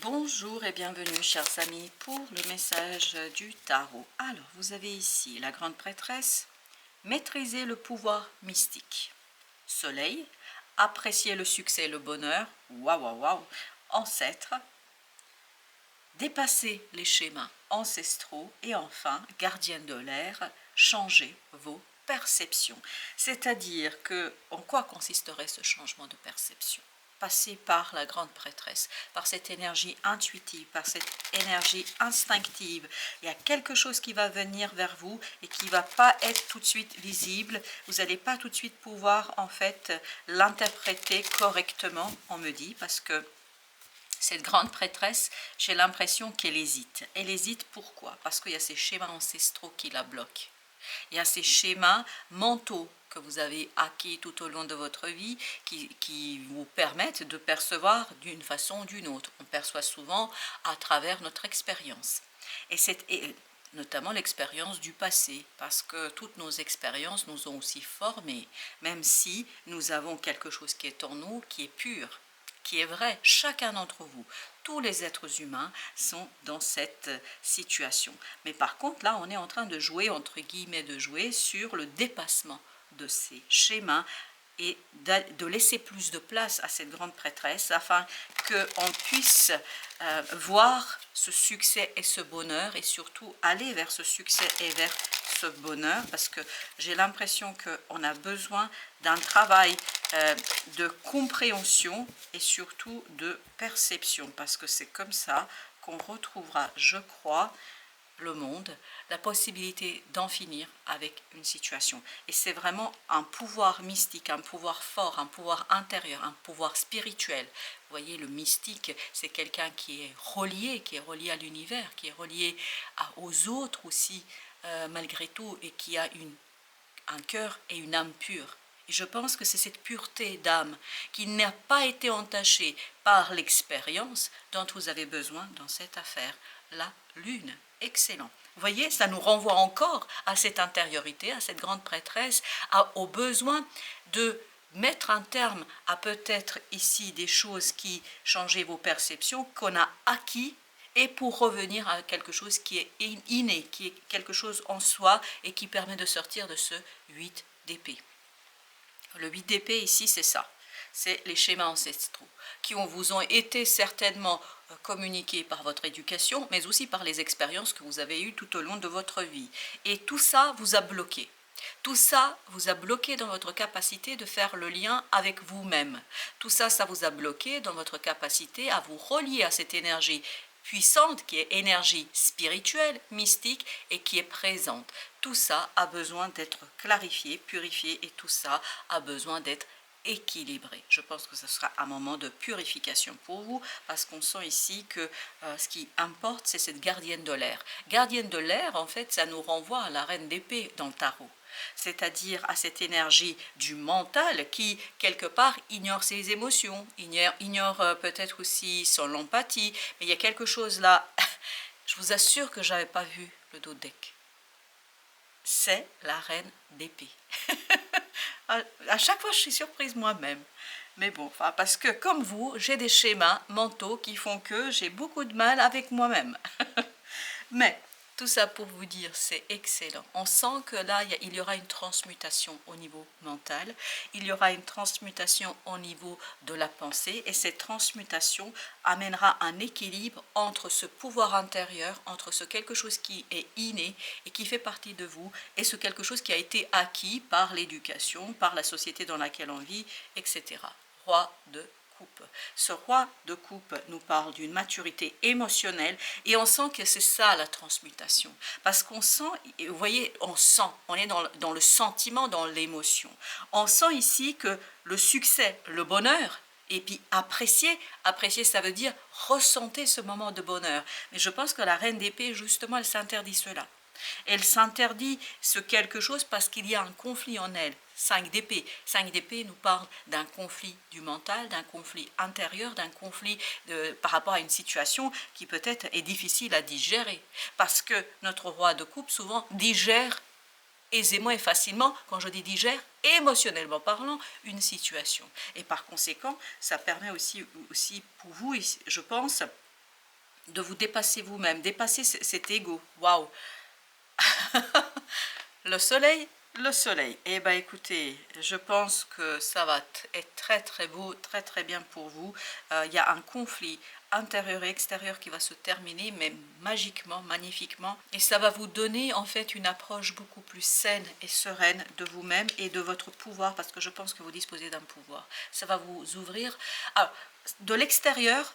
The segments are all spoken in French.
Bonjour et bienvenue chers amis pour le message du tarot. Alors vous avez ici la grande prêtresse, maîtriser le pouvoir mystique. Soleil, apprécier le succès et le bonheur, waouh waouh waouh, ancêtre, dépasser les schémas ancestraux et enfin, gardienne de l'air, changer vos perceptions. C'est-à-dire que en quoi consisterait ce changement de perception? Passer par la grande prêtresse, par cette énergie intuitive, par cette énergie instinctive. Il y a quelque chose qui va venir vers vous et qui ne va pas être tout de suite visible. Vous n'allez pas tout de suite pouvoir en fait l'interpréter correctement, on me dit, parce que cette grande prêtresse, j'ai l'impression qu'elle hésite. Elle hésite pourquoi? Parce qu'il y a ces schémas ancestraux qui la bloquent. Il y a ces schémas mentaux que vous avez acquis tout au long de votre vie qui vous permettent de percevoir d'une façon ou d'une autre. On perçoit souvent à travers notre expérience. Et notamment l'expérience du passé, parce que toutes nos expériences nous ont aussi formés, même si nous avons quelque chose qui est en nous, qui est pur, qui est vrai, chacun d'entre vous. Tous les êtres humains sont dans cette situation. Mais par contre, là, on est en train de jouer, entre guillemets, de jouer sur le dépassement de ces schémas et de laisser plus de place à cette grande prêtresse afin qu'on puisse voir ce succès et ce bonheur et surtout aller vers ce succès et vers ce bonheur, parce que j'ai l'impression qu'on a besoin d'un travail de compréhension et surtout de perception, parce que c'est comme ça qu'on retrouvera, je crois, le monde, la possibilité d'en finir avec une situation. Et c'est vraiment un pouvoir mystique, un pouvoir fort, un pouvoir intérieur, un pouvoir spirituel. Vous voyez, le mystique, c'est quelqu'un qui est relié à l'univers, qui est relié aux autres aussi, malgré tout, et qui a un cœur et une âme pure. Et je pense que c'est cette pureté d'âme qui n'a pas été entachée par l'expérience dont vous avez besoin dans cette affaire. La lune, excellent. Vous voyez, ça nous renvoie encore à cette intériorité, à cette grande prêtresse, au besoin de mettre un terme à peut-être ici des choses qui changeaient vos perceptions, qu'on a acquis, et pour revenir à quelque chose qui est inné, qui est quelque chose en soi et qui permet de sortir de ce 8 d'épée. Le 8 d'épée ici, c'est ça. C'est les schémas ancestraux qui vous ont été certainement communiqués par votre éducation, mais aussi par les expériences que vous avez eues tout au long de votre vie. Et tout ça vous a bloqué. Tout ça vous a bloqué dans votre capacité de faire le lien avec vous-même. Tout ça, ça vous a bloqué dans votre capacité à vous relier à cette énergie puissante qui est énergie spirituelle, mystique et qui est présente. Tout ça a besoin d'être clarifié, purifié et tout ça a besoin d'être équilibré. Je pense que ce sera un moment de purification pour vous parce qu'on sent ici que ce qui importe, c'est cette gardienne de l'air. Gardienne de l'air, en fait, ça nous renvoie à la reine d'épée dans le tarot. C'est-à-dire à cette énergie du mental qui, quelque part, ignore ses émotions, ignore peut-être aussi son empathie, mais il y a quelque chose là, je vous assure que je n'avais pas vu le dos de deck. C'est la reine d'épée. À chaque fois, je suis surprise moi-même. Mais bon, parce que comme vous, j'ai des schémas mentaux qui font que j'ai beaucoup de mal avec moi-même. Mais tout ça pour vous dire, c'est excellent. On sent que là, il y aura une transmutation au niveau mental, il y aura une transmutation au niveau de la pensée, et cette transmutation amènera un équilibre entre ce pouvoir intérieur, entre ce quelque chose qui est inné et qui fait partie de vous, et ce quelque chose qui a été acquis par l'éducation, par la société dans laquelle on vit, etc. Roi de coupe. Ce roi de coupe nous parle d'une maturité émotionnelle et on sent que c'est ça la transmutation. Parce qu'on sent, vous voyez, on est dans le sentiment, dans l'émotion. On sent ici que le succès, le bonheur, et puis apprécier ça veut dire ressentir ce moment de bonheur. Mais je pense que la reine d'épée, justement, elle s'interdit cela. Elle s'interdit ce quelque chose parce qu'il y a un conflit en elle. 5 d'épée. 5 d'épée nous parle d'un conflit du mental, d'un conflit intérieur, d'un conflit par rapport à une situation qui peut-être est difficile à digérer. Parce que notre roi de coupe souvent digère aisément et facilement, quand je dis digère, émotionnellement parlant, une situation. Et par conséquent, ça permet aussi pour vous, je pense, de vous dépasser vous-même, dépasser cet ego. Waouh! Le soleil, le soleil. Eh bien écoutez, je pense que ça va être très très beau, très très bien pour vous. Il y a un conflit intérieur et extérieur qui va se terminer, mais magiquement, magnifiquement. Et ça va vous donner en fait une approche beaucoup plus saine et sereine de vous-même et de votre pouvoir, parce que je pense que vous disposez d'un pouvoir. Ça va vous ouvrir. Alors, de l'extérieur,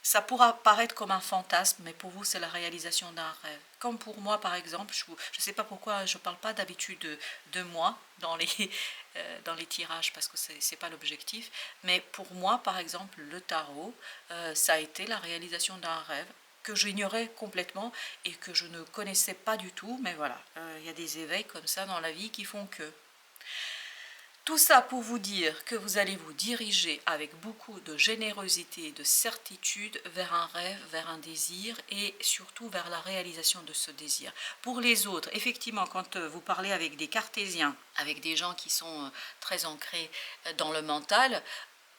ça pourra paraître comme un fantasme, mais pour vous, c'est la réalisation d'un rêve. Comme pour moi, par exemple, je ne sais pas pourquoi je ne parle pas d'habitude de moi dans dans les tirages, parce que ce n'est pas l'objectif. Mais pour moi, par exemple, le tarot, ça a été la réalisation d'un rêve que j'ignorais complètement et que je ne connaissais pas du tout. Mais voilà, il y a des éveils comme ça dans la vie qui font que... Tout ça pour vous dire que vous allez vous diriger avec beaucoup de générosité et de certitude vers un rêve, vers un désir et surtout vers la réalisation de ce désir. Pour les autres, effectivement, quand vous parlez avec des cartésiens, avec des gens qui sont très ancrés dans le mental,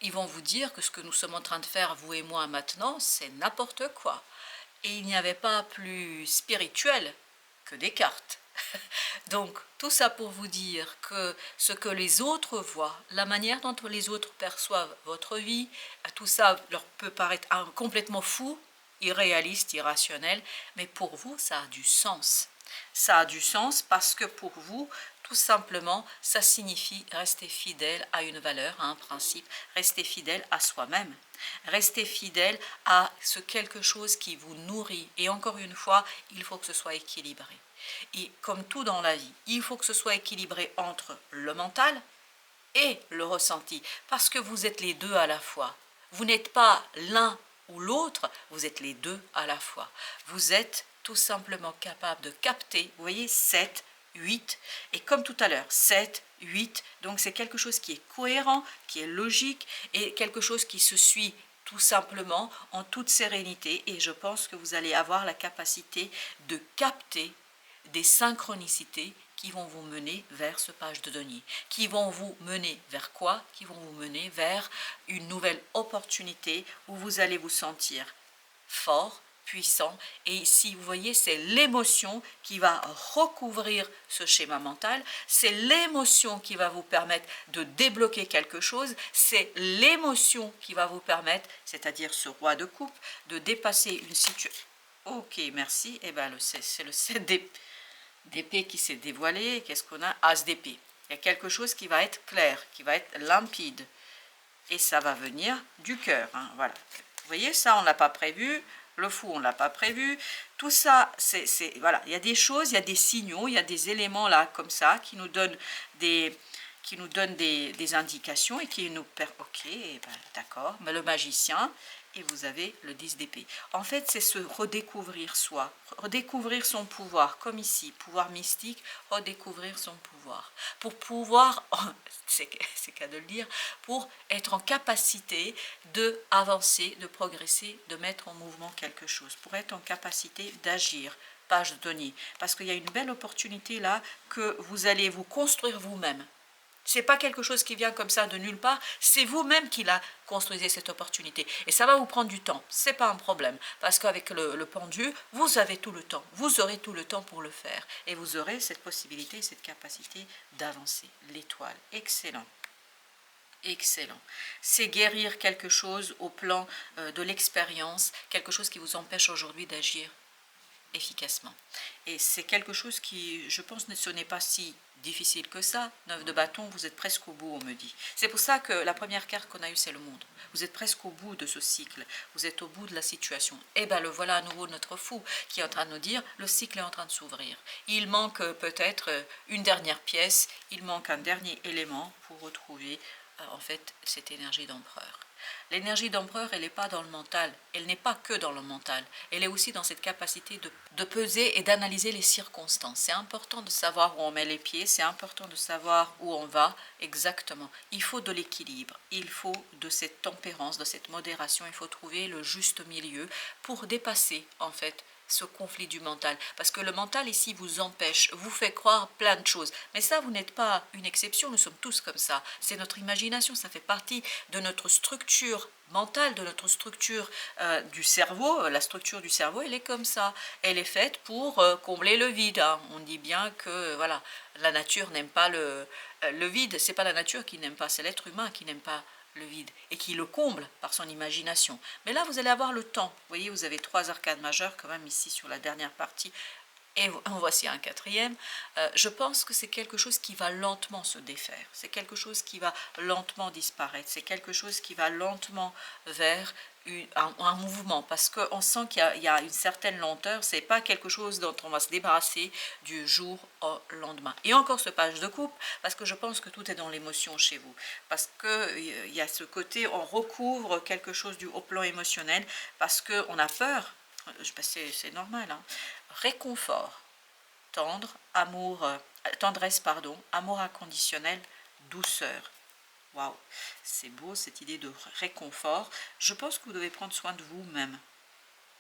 ils vont vous dire que ce que nous sommes en train de faire, vous et moi maintenant, c'est n'importe quoi. Et il n'y avait pas plus spirituel que Descartes. Donc, tout ça pour vous dire que ce que les autres voient, la manière dont les autres perçoivent votre vie, tout ça leur peut paraître complètement fou, irréaliste, irrationnel, mais pour vous, ça a du sens. Ça a du sens parce que pour vous, tout simplement, ça signifie rester fidèle à une valeur, à un principe, rester fidèle à soi-même, rester fidèle à ce quelque chose qui vous nourrit. Et encore une fois, il faut que ce soit équilibré. Et comme tout dans la vie, il faut que ce soit équilibré entre le mental et le ressenti, parce que vous êtes les deux à la fois. Vous n'êtes pas l'un ou l'autre, vous êtes les deux à la fois. Vous êtes tout simplement capable de capter, vous voyez, 7, 8, et comme tout à l'heure, 7, 8, donc c'est quelque chose qui est cohérent, qui est logique, et quelque chose qui se suit tout simplement en toute sérénité, et je pense que vous allez avoir la capacité de capter des synchronicités qui vont vous mener vers ce page de denier. Qui vont vous mener vers quoi? Qui vont vous mener vers une nouvelle opportunité où vous allez vous sentir fort, puissant. Et ici, vous voyez, c'est l'émotion qui va recouvrir ce schéma mental. C'est l'émotion qui va vous permettre de débloquer quelque chose. C'est l'émotion qui va vous permettre, c'est-à-dire ce roi de coupe, de dépasser une situation. Ok, merci. Et bien, c'est le 7 d'épée qui s'est dévoilé. Qu'est-ce qu'on a? As d'épée. Il y a quelque chose qui va être clair, qui va être limpide. Et ça va venir du cœur. Hein, voilà. Vous voyez, ça, on ne l'a pas prévu. Le fou, on ne l'a pas prévu. Tout ça, voilà. Il y a des choses, il y a des signaux, il y a des éléments là, comme ça, qui nous donnent des indications et qui nous permettent... Ok, ben, d'accord. Mais le magicien... Et vous avez le 10 d'épée. En fait, c'est se redécouvrir soi, redécouvrir son pouvoir, comme ici, pouvoir mystique, redécouvrir son pouvoir. Pour pouvoir, c'est qu'à de le dire, pour être en capacité de avancer, de progresser, de mettre en mouvement quelque chose, pour être en capacité d'agir. Page de denier. Parce qu'il y a une belle opportunité là que vous allez vous construire vous-même. Ce n'est pas quelque chose qui vient comme ça de nulle part, c'est vous-même qui la construisez cette opportunité. Et ça va vous prendre du temps, ce n'est pas un problème, parce qu'avec le pendu, vous avez tout le temps, vous aurez tout le temps pour le faire. Et vous aurez cette possibilité, cette capacité d'avancer. L'étoile, excellent. Excellent. C'est guérir quelque chose au plan de l'expérience, quelque chose qui vous empêche aujourd'hui d'agir efficacement. Et c'est quelque chose qui, je pense, ce n'est pas si difficile que ça. 9 de bâton, vous êtes presque au bout, on me dit. C'est pour ça que la première carte qu'on a eue, c'est le monde. Vous êtes presque au bout de ce cycle. Vous êtes au bout de la situation. Et bien, le voilà à nouveau notre fou qui est en train de nous dire, le cycle est en train de s'ouvrir. Il manque peut-être une dernière pièce, il manque un dernier élément pour retrouver en fait cette énergie d'empereur. L'énergie d'empereur, elle n'est pas dans le mental, elle n'est pas que dans le mental, elle est aussi dans cette capacité de peser et d'analyser les circonstances. C'est important de savoir où on met les pieds, c'est important de savoir où on va exactement. Il faut de l'équilibre, il faut de cette tempérance, de cette modération, il faut trouver le juste milieu pour dépasser en fait ce conflit du mental, parce que le mental ici vous empêche, vous fait croire plein de choses, mais ça vous n'êtes pas une exception, nous sommes tous comme ça, c'est notre imagination, ça fait partie de notre structure structure mentale, de notre structure du cerveau. La structure du cerveau, elle est comme ça. Elle est faite pour combler le vide, hein. On dit bien que voilà, la nature n'aime pas le vide. C'est pas la nature qui n'aime pas, c'est l'être humain qui n'aime pas le vide et qui le comble par son imagination. Mais là, vous allez avoir le temps. Vous voyez, vous avez 3 arcades majeures quand même ici sur la dernière partie. Et en voici un quatrième. Je pense que c'est quelque chose qui va lentement se défaire. C'est quelque chose qui va lentement disparaître. C'est quelque chose qui va lentement vers un mouvement. Parce qu'on sent qu'il y a une certaine lenteur. Ce n'est pas quelque chose dont on va se débarrasser du jour au lendemain. Et encore ce page de coupe, parce que je pense que tout est dans l'émotion chez vous. Parce qu'il y a ce côté, on recouvre quelque chose au plan émotionnel, parce qu'on a peur. C'est normal, hein. Réconfort, tendresse, amour inconditionnel, douceur. Waouh, c'est beau cette idée de réconfort. Je pense que vous devez prendre soin de vous-même.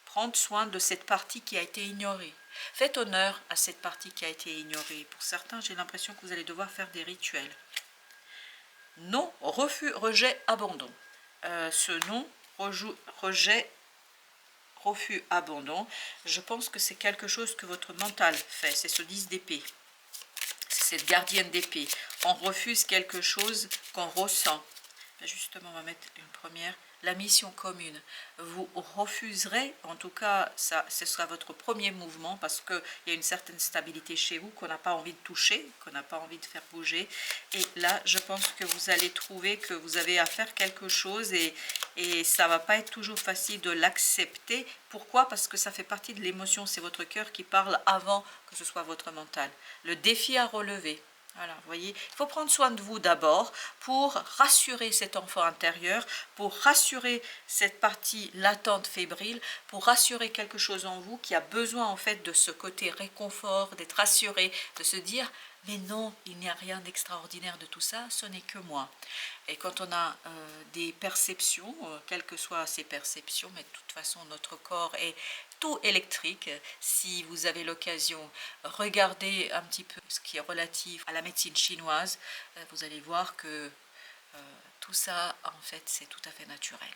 Prendre soin de cette partie qui a été ignorée. Faites honneur à cette partie qui a été ignorée. Pour certains, j'ai l'impression que vous allez devoir faire des rituels. Non, refus, rejet, abandon. Ce non, rejet, refus, abandon, je pense que c'est quelque chose que votre mental fait, c'est ce 10 d'épée, c'est cette gardienne d'épée. On refuse quelque chose qu'on ressent. Justement, on va mettre une première, la mission commune. Vous refuserez, en tout cas, ce sera votre premier mouvement, parce qu'il y a une certaine stabilité chez vous qu'on n'a pas envie de toucher, qu'on n'a pas envie de faire bouger. Et là, je pense que vous allez trouver que vous avez à faire quelque chose et ça ne va pas être toujours facile de l'accepter. Pourquoi? Parce que ça fait partie de l'émotion, c'est votre cœur qui parle avant que ce soit votre mental. Le défi à relever. Voilà, vous voyez, il faut prendre soin de vous d'abord pour rassurer cet enfant intérieur, pour rassurer cette partie latente, fébrile, pour rassurer quelque chose en vous qui a besoin en fait de ce côté réconfort, d'être rassuré, de se dire mais non, il n'y a rien d'extraordinaire de tout ça, ce n'est que moi. Et quand on a des perceptions, quelles que soient ces perceptions, mais de toute façon notre corps est tout électrique. Si vous avez l'occasion, regardez un petit peu ce qui est relatif à la médecine chinoise, vous allez voir que tout ça, en fait, c'est tout à fait naturel.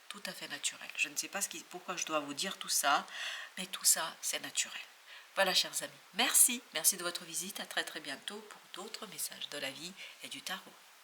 Tout à fait naturel. Je ne sais pas pourquoi je dois vous dire tout ça, mais tout ça, c'est naturel. Voilà, chers amis. Merci de votre visite. À très très bientôt pour d'autres messages de la vie et du tarot.